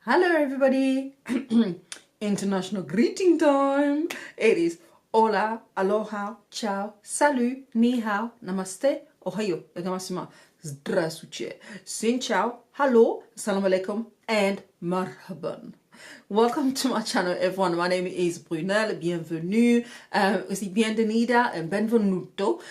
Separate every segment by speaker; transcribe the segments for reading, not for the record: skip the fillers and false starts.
Speaker 1: Hello everybody, international greeting time. It is hola, aloha, ciao, salut, ni hao, namaste, ohayo, gozaimasu, здравствуйте, sin ciao, hello, salam alaikum, and marhaban. Welcome to my channel everyone. My name is Brunel, bienvenue, bienvenida and benvenuto.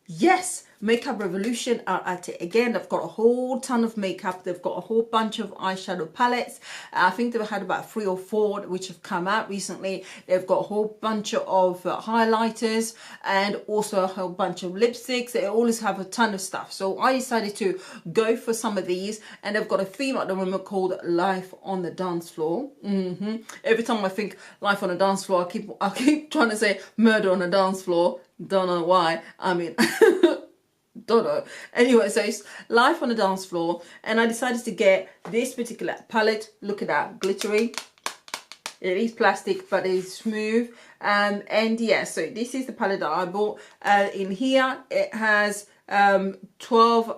Speaker 1: Yes, Makeup Revolution are at it again. They've got a whole ton of makeup. They've got a whole bunch of eyeshadow palettes. I think they've had about 3 or 4 which have come out recently. They've got a whole bunch of highlighters and also a whole bunch of lipsticks. They always have a ton of stuff. So I decided to go for some of these, and they've got a theme at the moment called Life on the Dance Floor. Every time I think Life on the Dance Floor, I keep trying to say Murder on the Dance Floor. Don't know why. I mean, don't know. Anyway, so it's Life on the Dance Floor, and I decided to get this particular palette. Look at that, glittery. It is plastic, but it is smooth. And yeah, so this is the palette that I bought. In here, it has 24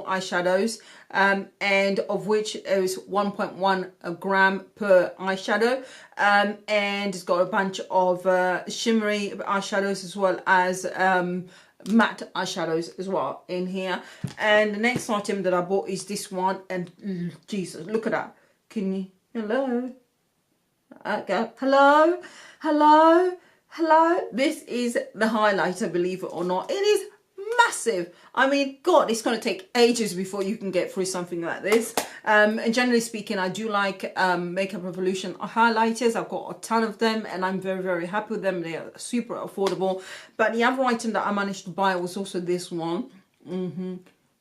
Speaker 1: eyeshadows, and of which there is 1.1 gram per eyeshadow, and it's got a bunch of shimmery eyeshadows as well as matte eyeshadows as well in here. And the next item that I bought is this one, and Jesus, look at that. Can you, hello, hello, this is the highlighter, believe it or not. It is massive. I mean, God, it's going to take ages before you can get through something like this. And generally speaking, I do like Makeup Revolution highlighters. I've got a ton of them, and I'm very, very happy with them. They are super affordable. But the other item that I managed to buy was also this one.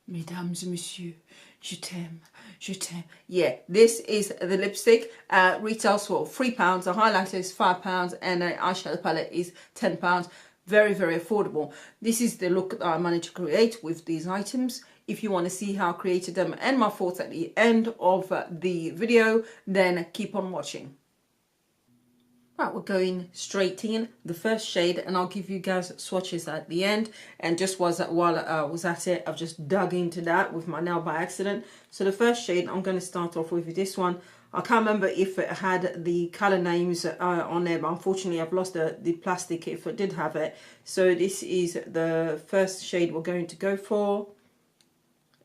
Speaker 1: Mesdames et messieurs, je t'aime, je t'aime. Yeah, this is the lipstick. Retails for £3. The highlighter is £5, and the eyeshadow palette is £10. Very, very affordable. This is the look that I managed to create with these items. If you want to see how I created them and my thoughts at the end of the video, then keep on watching. Right, we're going straight in. The first shade, and I'll give you guys swatches at the end. And just while I was at it, I've just dug into that with my nail by accident. So the first shade, I'm going to start off with this one. I can't remember if it had the color names on there, but unfortunately I've lost the plastic if it did have it. So this is the first shade we're going to go for,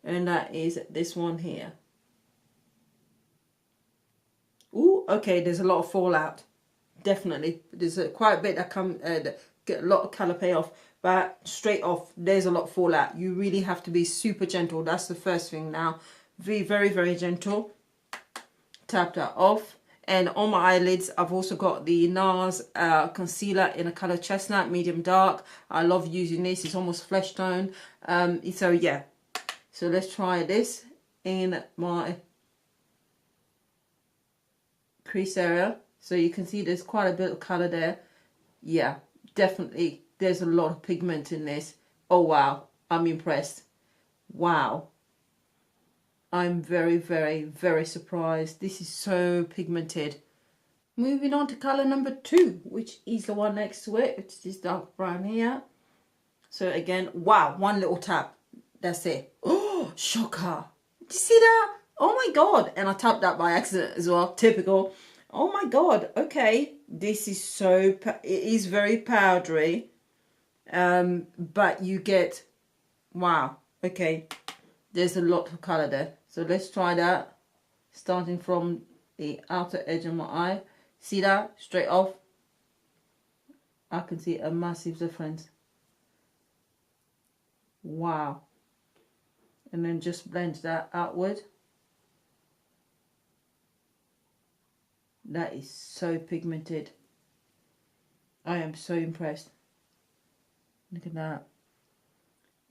Speaker 1: and that is this one here. Ooh, okay, there's a lot of fallout. Definitely, there's quite a bit that get a lot of color payoff, but straight off there's a lot of fallout. You really have to be super gentle. That's the first thing. Now, be very, very gentle. Tap that off. And on my eyelids, I've also got the Nars Concealer in a color chestnut, medium dark. I love using this. It's almost flesh tone. So yeah, so let's try this in my crease area. So you can see there's quite a bit of color there. Yeah, definitely there's a lot of pigment in this. Oh wow, I'm impressed. Wow, I'm very, very, very surprised. This is so pigmented. Moving on to color number 2, which is the one next to it. It's this dark brown here. So again, wow, one little tap. That's it. Oh, shocker. Did you see that? Oh my God. And I tapped that by accident as well. Typical. Oh my God. Okay. This is so, it is very powdery. But you get, wow. Okay. There's a lot of color there. So let's try that. Starting from the outer edge of my eye. See that? Straight off. I can see a massive difference. Wow. And then just blend that outward. That is so pigmented. I am so impressed. Look at that.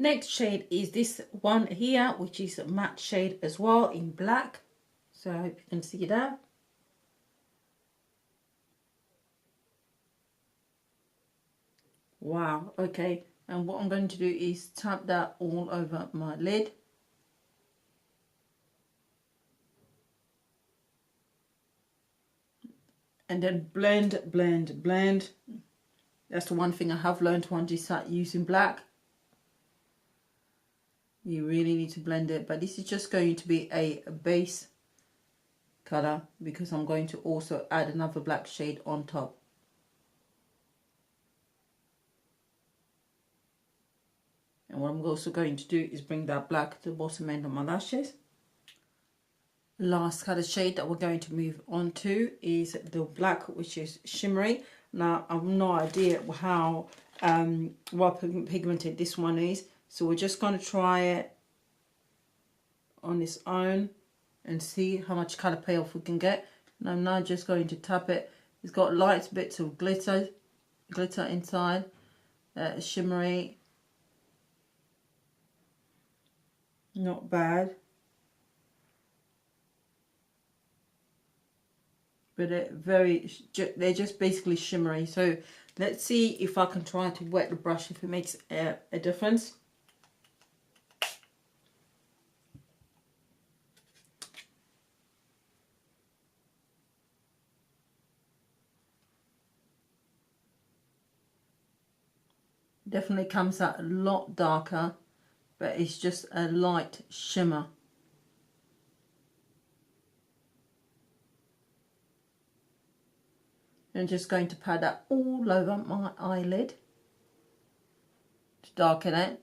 Speaker 1: Next shade is this one here, which is a matte shade as well in black. So I hope you can see that. Wow, okay. And what I'm going to do is tap that all over my lid. And then blend, blend, blend. That's the one thing I have learned once you start using black. You really need to blend it, but this is just going to be a base color, because I'm going to also add another black shade on top. And what I'm also going to do is bring that black to the bottom end of my lashes. Last color shade that we're going to move on to is the black, which is shimmery. Now I've no idea how well pigmented this one is, so we're just going to try it on its own and see how much color payoff we can get. And I'm now just going to tap it. It's got light bits of glitter inside, shimmery, not bad. But they're just basically shimmery. So let's see if I can try to wet the brush, if it makes a difference. Definitely comes out a lot darker, but it's just a light shimmer. I'm just going to pat that all over my eyelid to darken it.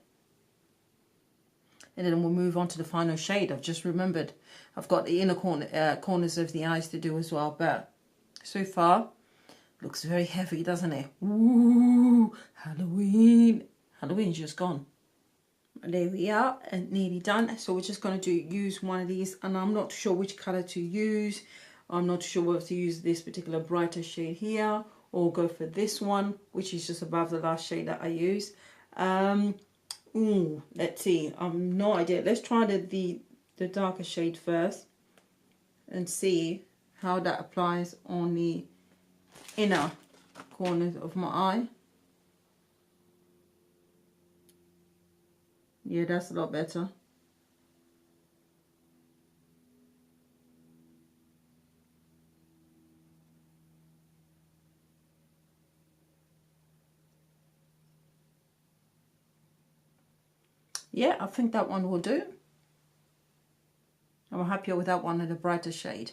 Speaker 1: And then we'll move on to the final shade. I've just remembered I've got the inner corners of the eyes to do as well. But so far, looks very heavy, doesn't it? Ooh, Halloween. Halloween's just gone. There we are, and nearly done. So we're just going to use one of these, and I'm not sure which color to use. I'm not sure whether to use this particular brighter shade here or go for this one, which is just above the last shade that I used. Let's see. I've no idea. Let's try the darker shade first and see how that applies on the inner corners of my eye. Yeah, that's a lot better. Yeah, I think that one will do. I'm happier with that one in a brighter shade.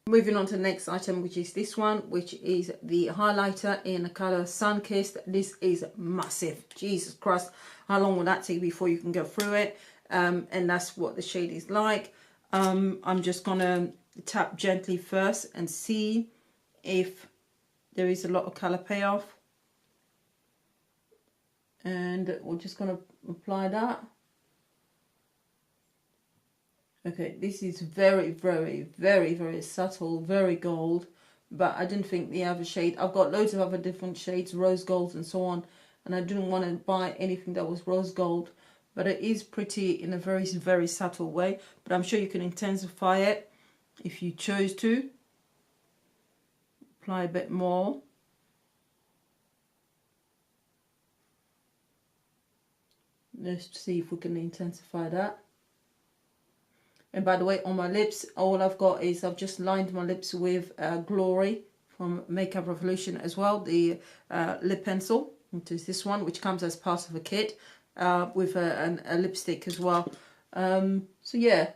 Speaker 1: Moving on to the next item, which is this one, which is the highlighter in the color Sunkissed. This is massive. Jesus Christ, how long will that take before you can go through it? And that's what the shade is like. I'm just gonna tap gently first and see if there is a lot of color payoff. And we're just gonna apply that. Okay, this is very, very, very, very subtle, very gold, but I didn't think the other shade, I've got loads of other different shades, rose gold and so on, and I didn't want to buy anything that was rose gold, but it is pretty in a very, very subtle way. But I'm sure you can intensify it if you chose to. Apply a bit more. Let's see if we can intensify that. And by the way, on my lips, all I've got is I've just lined my lips with Glory from Makeup Revolution as well, the lip pencil, which is this one, which comes as part of a kit with a lipstick as well. So yeah,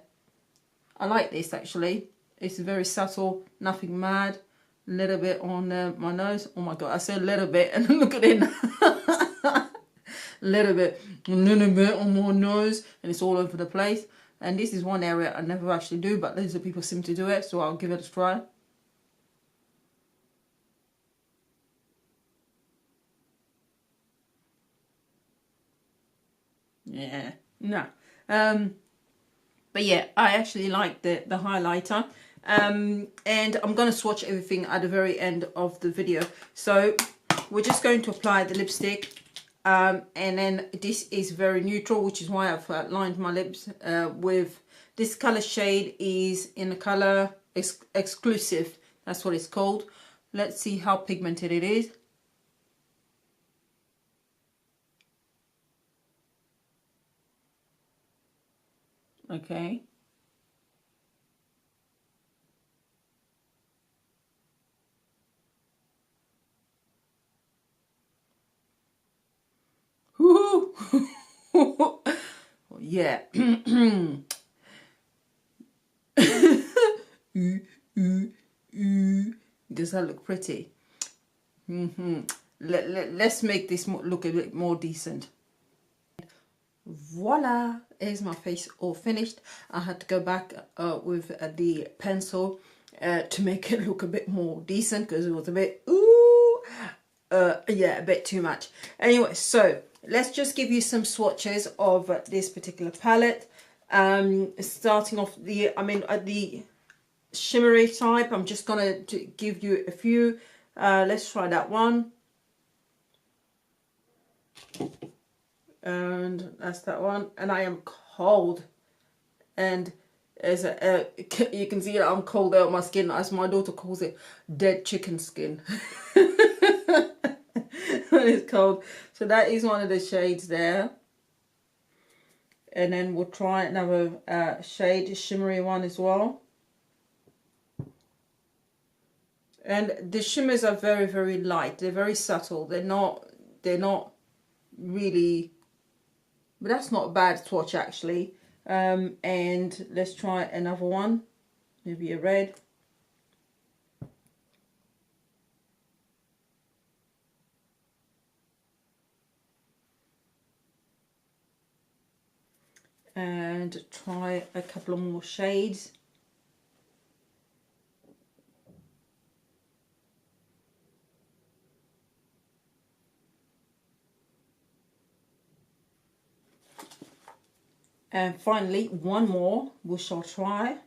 Speaker 1: I like this actually. It's very subtle, nothing mad. A little bit on my nose. Oh my god, I said a little bit and look at it. A little bit on my nose, and it's all over the place. And this is one area I never actually do, but loads of people seem to do it, so I'll give it a try. Yeah, no. But yeah, I actually like the highlighter. And I'm going to swatch everything at the very end of the video. So we're just going to apply the lipstick. And then this is very neutral, which is why I've lined my lips with this color shade. Is in the color Exclusive. That's what it's called. Let's see how pigmented it is. Okay. Yeah. Does that look pretty? Let's make this look a bit more decent. Voila, is my face all finished. I had to go back with the pencil to make it look a bit more decent, because it was a bit yeah, a bit too much. Anyway, so let's just give you some swatches of this particular palette. Starting off the shimmery type, I'm just gonna give you a few. Let's try that one. And that's that one. And I am cold, and as you can see that I'm cold out my skin, as my daughter calls it, dead chicken skin. When it's cold. So that is one of the shades there. And then we'll try another shade, a shimmery one as well. And the shimmers are very, very light. They're very subtle. They're not really, but that's not a bad swatch actually. And let's try another one, maybe a red. And try a couple of more shades. And finally, one more we shall try.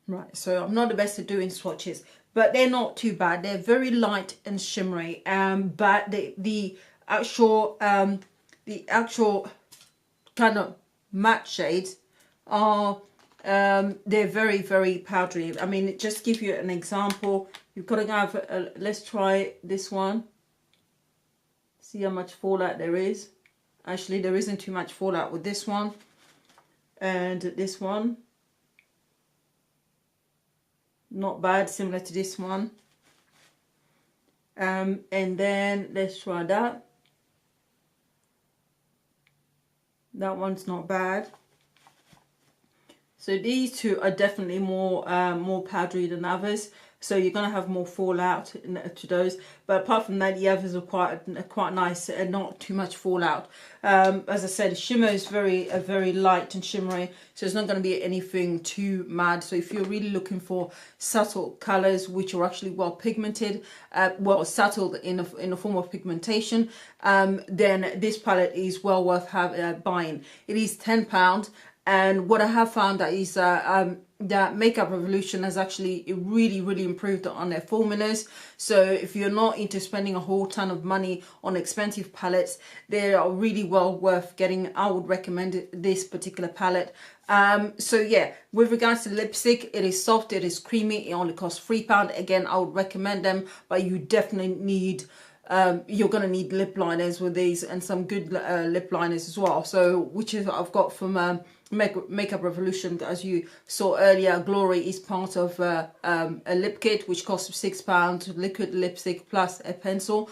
Speaker 1: Right, so I'm not the best at doing swatches, but they're not too bad. They're very light and shimmery, but the actual kind of matte shades are they're very, very powdery. I mean, just give you an example. You've got to have let's try this one. See how much fallout there is. Actually, there isn't too much fallout with this one, and this one. Not bad, similar to this one. And then let's try that. That one's not bad. So these two are definitely more powdery than others. So you're going to have more fallout to those. But apart from that, the others are quite nice and not too much fallout. As I said, shimmer is very light and shimmery. So it's not going to be anything too mad. So if you're really looking for subtle colours which are actually well pigmented, well subtle in a form of pigmentation, then this palette is well worth buying. It is £10. And what I have found that is that Makeup Revolution has actually really improved on their formulas. So if you're not into spending a whole ton of money on expensive palettes, they are really well worth getting. I would recommend this particular palette. So yeah, with regards to lipstick, it is soft, it is creamy, it only costs £3. Again, I would recommend them, but you definitely need you're going to need lip liners with these, and some good lip liners as well. So which is what I've got from Makeup Revolution. As you saw earlier, Glory is part of a lip kit which costs £6, liquid lipstick plus a pencil.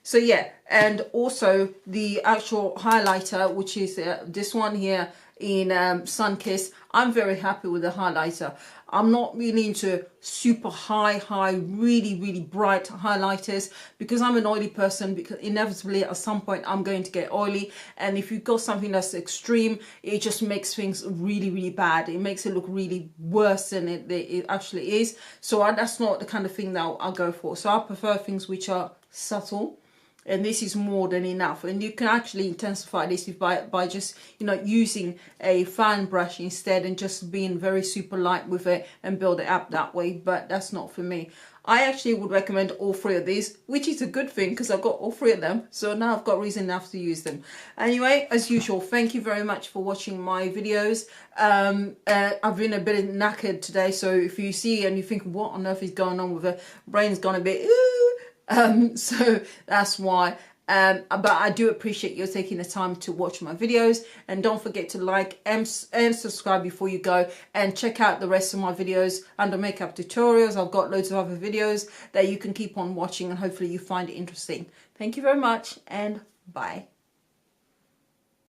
Speaker 1: So yeah, and also the actual highlighter, which is this one here in Sunkiss. I'm very happy with the highlighter. I'm not really into super high, really bright highlighters, because I'm an oily person, because inevitably at some point I'm going to get oily. And if you've got something that's extreme, it just makes things really bad. It makes it look really worse than it actually is. So that's not the kind of thing that I'll go for. So I prefer things which are subtle. And this is more than enough, and you can actually intensify this by just, you know, using a fan brush instead, and just being very super light with it and build it up that way. But that's not for me. I actually would recommend all three of these, which is a good thing because I've got all three of them, so now I've got reason enough to use them. Anyway, as usual, thank you very much for watching my videos. I've been a bit knackered today, so if you see and you think what on earth is going on with her, brain's gone a bit so that's why. But I do appreciate you taking the time to watch my videos, and don't forget to like and subscribe before you go, and check out the rest of my videos under makeup tutorials. I've got loads of other videos that you can keep on watching, and hopefully you find it interesting. Thank you very much, and bye.